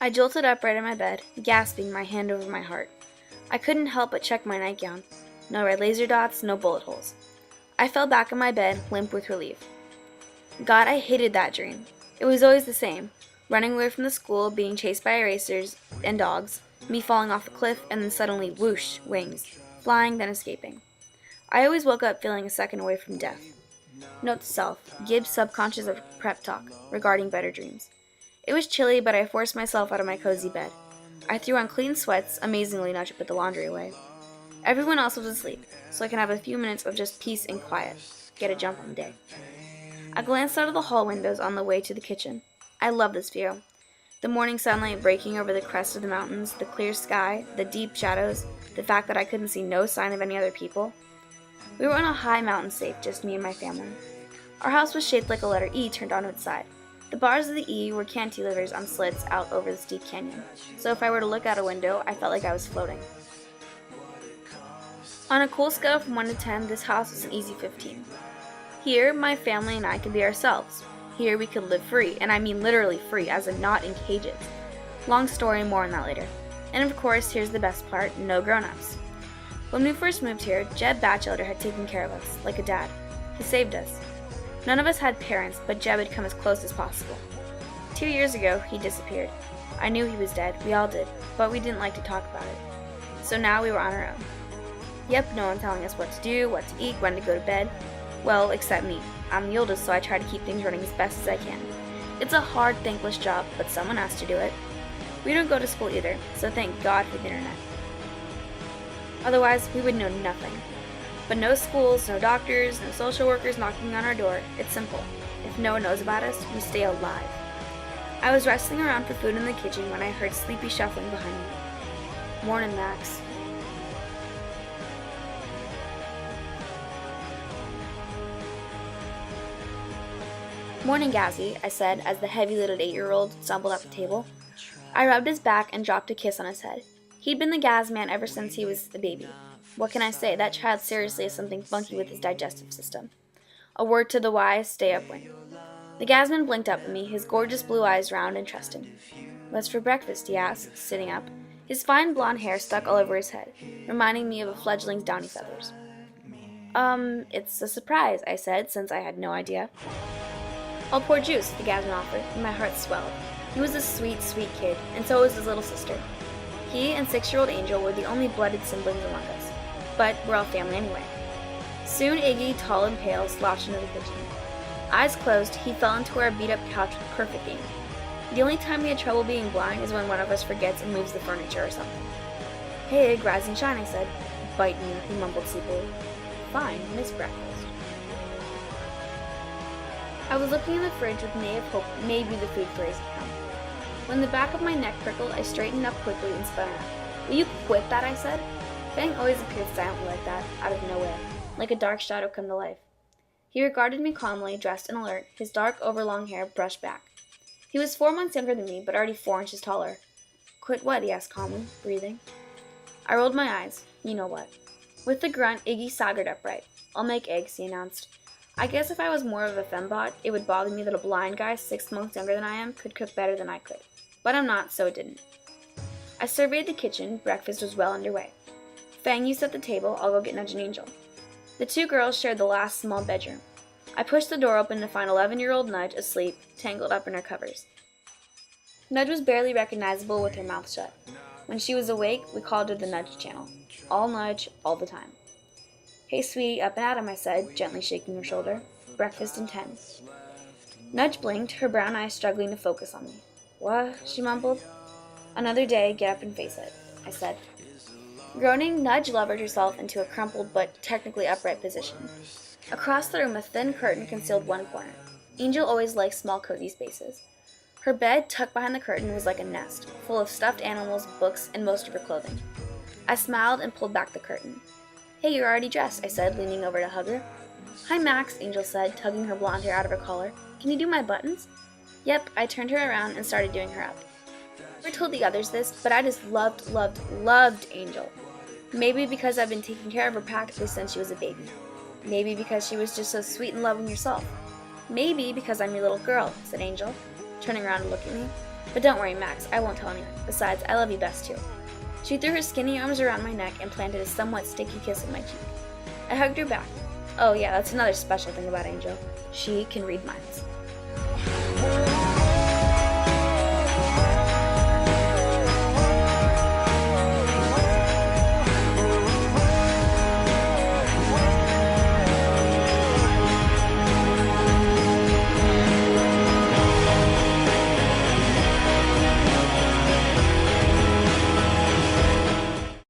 I jolted upright in my bed, gasping, my hand over my heart. I couldn't help but check my nightgown. No red laser dots, no bullet holes. I fell back in my bed, limp with relief. God, I hated that dream. It was always the same. Running away from the school, being chased by erasers and dogs, me falling off a cliff, and then suddenly, whoosh, wings, flying, then escaping. I always woke up feeling a second away from death. Note to self, Gibbs' subconscious prep talk regarding better dreams. It was chilly, but I forced myself out of my cozy bed. I threw on clean sweats, amazingly not to put the laundry away. Everyone else was asleep, so I can have a few minutes of just peace and quiet. Get a jump on the day. I glanced out of the hall windows on the way to the kitchen. I love this view. The morning sunlight breaking over the crest of the mountains, the clear sky, the deep shadows, the fact that I couldn't see no sign of any other people. We were on a high mountain safe, just me and my family. Our house was shaped like a letter E turned onto its side. The bars of the E were cantilevers on slits out over the steep canyon, so if I were to look out a window, I felt like I was floating. On a cool scale from 1 to 10, this house was an easy 15. Here, my family and I could be ourselves. Here we could live free, and I mean literally free, as in not in cages. Long story, more on that later. And of course, here's the best part, no grown-ups. When we first moved here, Jeb Batchelder had taken care of us, like a dad. He saved us. None of us had parents, but Jeb had come as close as possible. 2 years ago, he disappeared. I knew he was dead, we all did, but we didn't like to talk about it. So now we were on our own. Yep, no one telling us what to do, what to eat, when to go to bed. Well, except me. I'm the oldest, so I try to keep things running as best as I can. It's a hard, thankless job, but someone has to do it. We don't go to school either, so thank God for the internet. Otherwise, we would know nothing. But no schools, no doctors, no social workers knocking on our door. It's simple. If no one knows about us, we stay alive. I was wrestling around for food in the kitchen when I heard sleepy shuffling behind me. Morning, Max. Morning, Gazzy, I said as the heavy-lidded 8-year-old stumbled up the table. I rubbed his back and dropped a kiss on his head. He'd been the Gaz man ever since he was a baby. What can I say? That child seriously has something funky with his digestive system. A word to the wise, stay upwind. The Gazman blinked up at me, his gorgeous blue eyes round and trusting. What's for breakfast? He asked, sitting up. His fine blonde hair stuck all over his head, reminding me of a fledgling's downy feathers. It's a surprise, I said, since I had no idea. I'll pour juice, the Gazman offered, and my heart swelled. He was a sweet, sweet kid, and so was his little sister. He and 6-year-old Angel were the only blooded siblings among us, but we're all family anyway. Soon Iggy, tall and pale, slouched into the kitchen. Eyes closed, he fell into our beat-up couch with perfect aim. The only time we had trouble being blind is when one of us forgets and moves the furniture or something. Hey, Egg, rise and shine, I said. Bite me, he mumbled sleepily. Fine, miss breakfast. I was looking in the fridge with naive hope maybe the food fairies had come. When the back of my neck prickled, I straightened up quickly and spun around. Will you quit that, I said. Fang always appeared silently like that, out of nowhere, like a dark shadow come to life. He regarded me calmly, dressed and alert, his dark, overlong hair brushed back. He was 4 months younger than me, but already 4 inches taller. Quit what? He asked calmly, breathing. I rolled my eyes. You know what. With a grunt, Iggy staggered upright. I'll make eggs, he announced. I guess if I was more of a fembot, it would bother me that a blind guy 6 months younger than I am could cook better than I could. But I'm not, so it didn't. I surveyed the kitchen. Breakfast was well underway. Fang, you set the table. I'll go get Nudge and Angel. The 2 girls shared the last small bedroom. I pushed the door open to find 11-year-old Nudge asleep, tangled up in her covers. Nudge was barely recognizable with her mouth shut. When she was awake, we called her the Nudge Channel. All Nudge, all the time. Hey, sweetie, up and at 'em, I said, gently shaking her shoulder. Breakfast in 10. Nudge blinked, her brown eyes struggling to focus on me. What? She mumbled. Another day, get up and face it, I said. Groaning, Nudge levered herself into a crumpled but technically upright position. Across the room, a thin curtain concealed one corner. Angel always liked small, cozy spaces. Her bed, tucked behind the curtain, was like a nest, full of stuffed animals, books, and most of her clothing. I smiled and pulled back the curtain. Hey, you're already dressed, I said, leaning over to hug her. Hi, Max, Angel said, tugging her blonde hair out of her collar. Can you do my buttons? Yep, I turned her around and started doing her up. I never told the others this, but I just loved Angel. Maybe because I've been taking care of her practically since she was a baby. Maybe because she was just so sweet and loving herself. Maybe because I'm your little girl, said Angel, turning around to look at me. But don't worry, Max, I won't tell anyone. Besides, I love you best too. She threw her skinny arms around my neck and planted a somewhat sticky kiss on my cheek. I hugged her back. Oh yeah, that's another special thing about Angel. She can read minds.